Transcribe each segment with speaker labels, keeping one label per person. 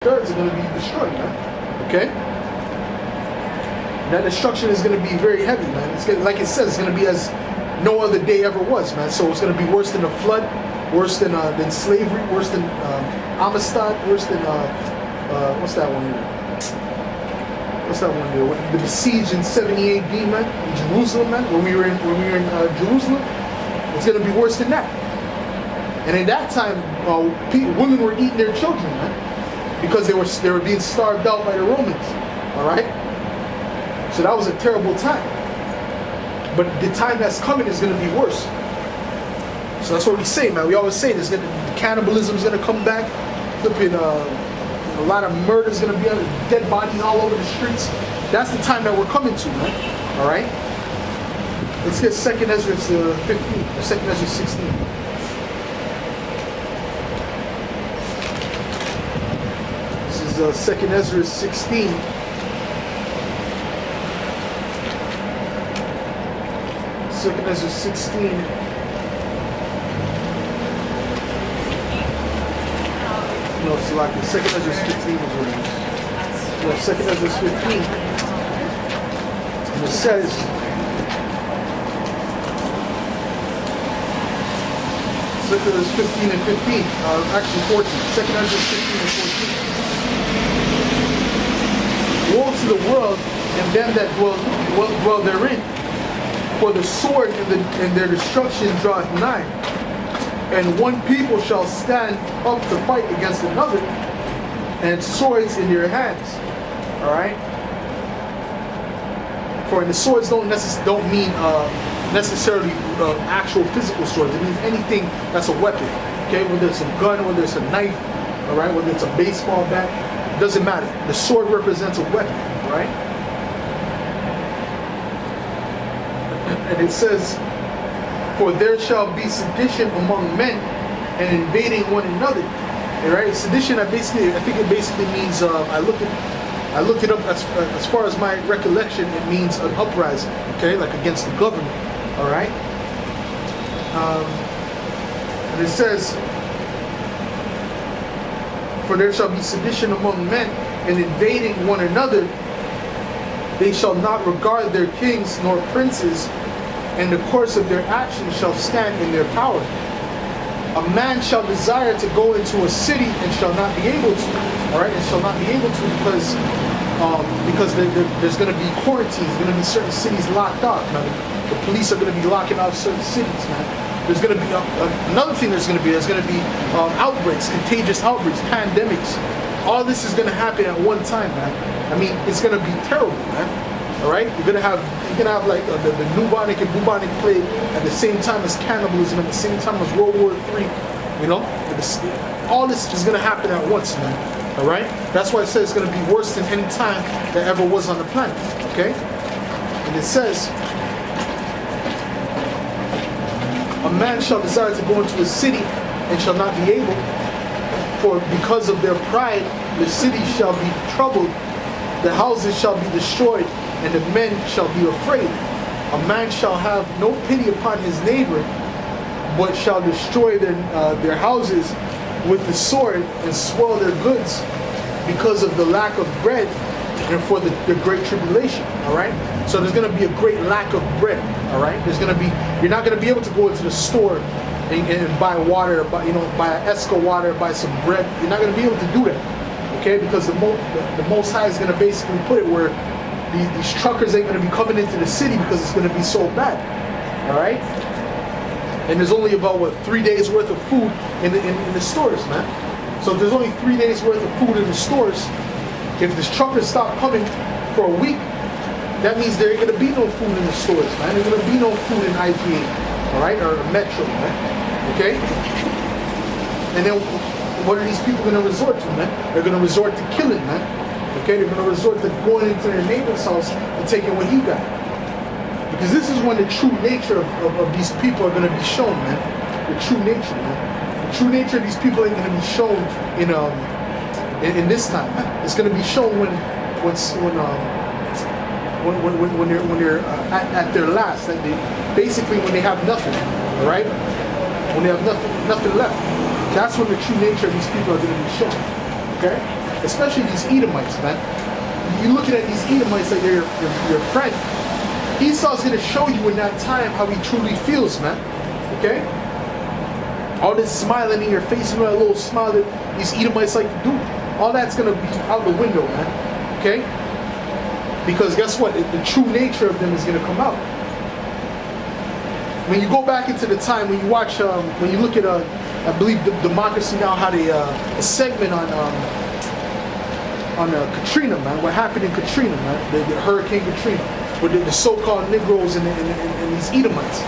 Speaker 1: thirds are going to be destroyed, man. Okay? That destruction is going to be very heavy, man. It's gonna, like it says, it's going to be as no other day ever was, man. So it's going to be worse than the flood, worse than slavery, worse than Amistad, worse than what's that one here? What's that one there? The besiege in 70 AD, man, in Jerusalem, man. When we were in Jerusalem, it's going to be worse than that. And in that time, women were eating their children, man, because they were being starved out by the Romans. All right. So that was a terrible time. But the time that's coming is going to be worse. So that's what we say, man. We always say this: cannibalism is going to come back. Flipping, a lot of murder is going to be on dead bodies all over the streets. That's the time that we're coming to, man. All right. Let's get 2nd Ezra 15 or 2nd Ezra 16. This is 2nd Ezra 16. Second Ezra 16. No, it's like 2nd Ezra 15 is what it is. Yeah, 2nd Ezra 15. And it says, Second Ezra 15 and 15. Actually 14. 2nd Ezra 15 and 14. Woe to the world and them that dwell therein. For the sword and their destruction draweth nigh, and one people shall stand up to fight against another, and swords in their hands. All right. For the swords don't mean necessarily actual physical swords. It means anything that's a weapon. Okay, whether it's a gun, whether it's a knife, all right, whether it's a baseball bat, it doesn't matter. The sword represents a weapon. All right. And it says, for there shall be sedition among men and invading one another. All right, sedition. I think it basically means. I looked it up as far as my recollection. It means an uprising. Okay, like against the government. All right. And it says, for there shall be sedition among men and invading one another. They shall not regard their kings nor princes, and the course of their actions shall stand in their power. A man shall desire to go into a city and shall not be able to. All right, and shall not be able to because there's going to be quarantines. There's going to be certain cities locked off. Now, the police are going to be locking off certain cities, man. There's going to be another thing. There's going to be outbreaks, contagious outbreaks, pandemics. All this is going to happen at one time, man. I mean, it's going to be terrible, man. All right, you're gonna have like the bubonic and bubonic plague at the same time as cannibalism, at the same time as World War III. You know, all this is gonna happen at once, man. All right, that's why it says it's gonna be worse than any time that ever was on the planet. Okay, and it says, a man shall desire to go into a city and shall not be able, for because of their pride the city shall be troubled, the houses shall be destroyed, and the men shall be afraid. A man shall have no pity upon his neighbor, but shall destroy their houses with the sword and spoil their goods because of the lack of bread and for the great tribulation. All right. So there's going to be a great lack of bread. All right. You're not going to be able to go into the store and buy water, buy an Esco water, buy some bread. You're not going to be able to do that. Okay, because the Most High is going to basically put it where these truckers ain't going to be coming into the city because it's going to be so bad. All right, and there's only about 3 days worth of food in the stores, man. So if there's only 3 days worth of food in the stores, if the truckers stop coming for a week, that means there ain't going to be no food in the stores, man. There's going to be no food in IGA, all right, or Metro, man. Okay, and then what are these people going to resort to, man? They're going to resort to killing, man. Okay, they're going to resort to going into their neighbor's house and taking what he got. Because this is when the true nature of these people are going to be shown, man. The true nature, man. The true nature of these people ain't going to be shown in this time, man. It's going to be shown when they're at their last, that when they have nothing, all right? When they have nothing left. That's when the true nature of these people are going to be shown. Okay? especially these Edomites, man. You're looking at these Edomites like they're your friend. Esau's going to show you in that time how he truly feels, man. Okay? All this smiling in your face, you know, that little smile that these Edomites like to do, all that's going to be out the window, man. Okay? Because guess what? The true nature of them is going to come out. When you go back into the time, when you watch, when you look at, I believe, Democracy Now! Had a segment on Katrina, man. What happened in Katrina, man? The Hurricane Katrina, with the so-called Negroes and these Edomites.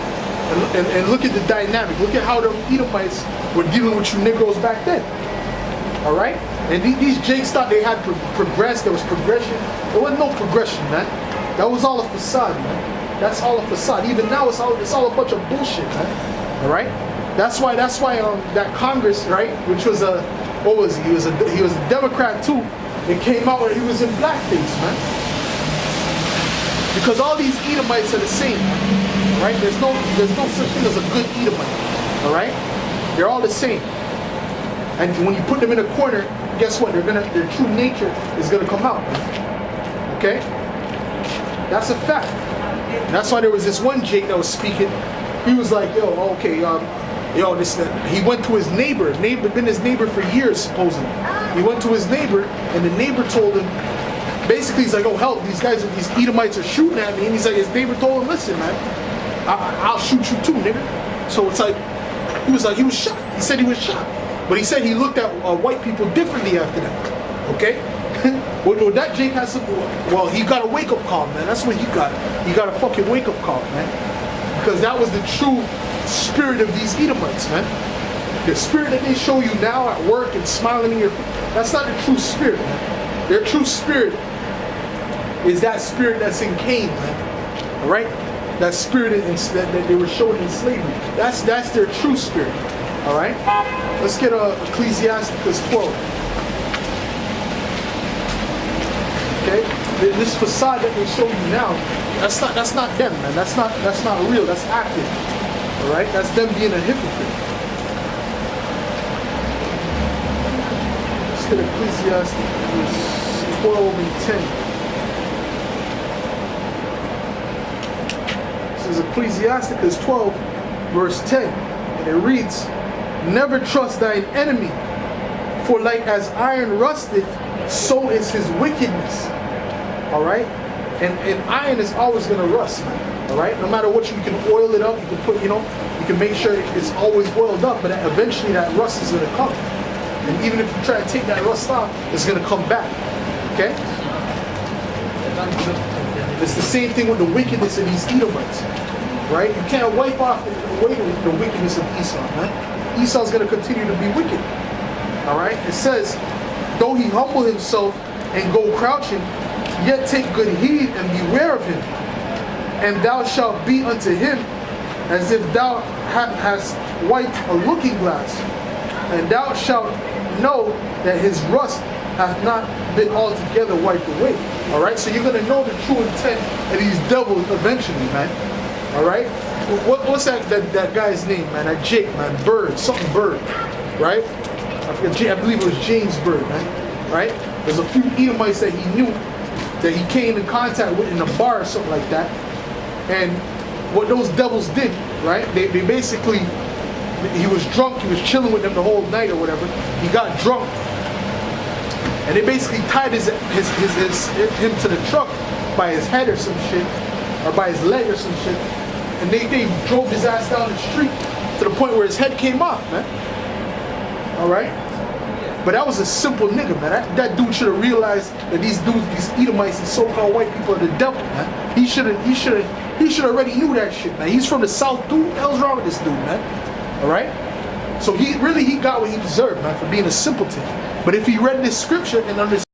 Speaker 1: And look at the dynamic. Look at how the Edomites were dealing with you Negroes back then. All right? And these Jakes thought they had progressed. There was progression. There wasn't no progression, man. That was all a facade, man. That's all a facade. Even now, it's all a bunch of bullshit, man. All right? That's why that Congress, right, which was what was he? He was a Democrat too. It came out where he was in blackface, man. Because all these Edomites are the same, right? There's no such thing as a good Edomite, all right? They're all the same. And when you put them in a corner, guess what? Their true nature is gonna come out, man. Okay? That's a fact. That's why there was this one Jake that was speaking. He was like, yo, okay, he went to his neighbor. Been his neighbor for years, supposedly. He went to his neighbor, and the neighbor told him, basically, he's like, oh, help, these Edomites are shooting at me. And he's like, his neighbor told him, listen, man, I'll shoot you too, nigga. So it's like, he was shocked. He said he was shocked. But he said he looked at white people differently after that. Okay? Well, that Jake has some, well, he got a wake-up call, man. That's what he got. He got a fucking wake-up call, man. Because that was the true spirit of these Edomites, man. The spirit that they show you now at work and smiling in your face, that's not the true spirit, man. Their true spirit is that spirit that's in Cain, man. All right? That spirit that they were showing in slavery. That's their true spirit. All right? Let's get Ecclesiasticus 12. Okay? This facade that they show you now, that's not them, man. That's not real. That's acting. All right? That's them being a hypocrite. Let's get Ecclesiasticus 12 and 10. This is Ecclesiasticus 12, verse 10, and it reads, "Never trust thine enemy, for like as iron rusteth, so is his wickedness." All right? And iron is always going to rust, man. All right? No matter what, you can oil it up, you can put, you can make sure it's always oiled up, but eventually that rust is going to come. And even if you try to take that rust off, it's going to come back. Okay? It's the same thing with the wickedness of these Edomites. Right? You can't wipe off the wickedness of Esau, man. Esau's going to continue to be wicked. All right? It says, though he humble himself and go crouching, yet take good heed and beware of him. And thou shalt be unto him as if thou hast wiped a looking glass. And thou shalt know that his rust hath not been altogether wiped away. All right? So you're going to know the true intent of these devils eventually, man. All right? What's that guy's name, man? That Jake, man. Bird. Something Bird. Right? I believe it was James Bird, man. Right? There's a few Edomites that he knew, that he came in contact with in a bar or something like that. And what those devils did, right? They basically, he was drunk, he was chilling with them the whole night or whatever. He got drunk. And they basically tied him to the truck by his head or some shit, or by his leg or some shit. And they drove his ass down the street to the point where his head came off, man. All right? But that was a simple nigga, man. That dude should have realized that these Edomites and so-called white people are the devil, man. He should already knew that shit, man. He's from the South, dude. What the hell's wrong with this dude, man? All right? So he got what he deserved, man, for being a simpleton. But if he read this scripture and understood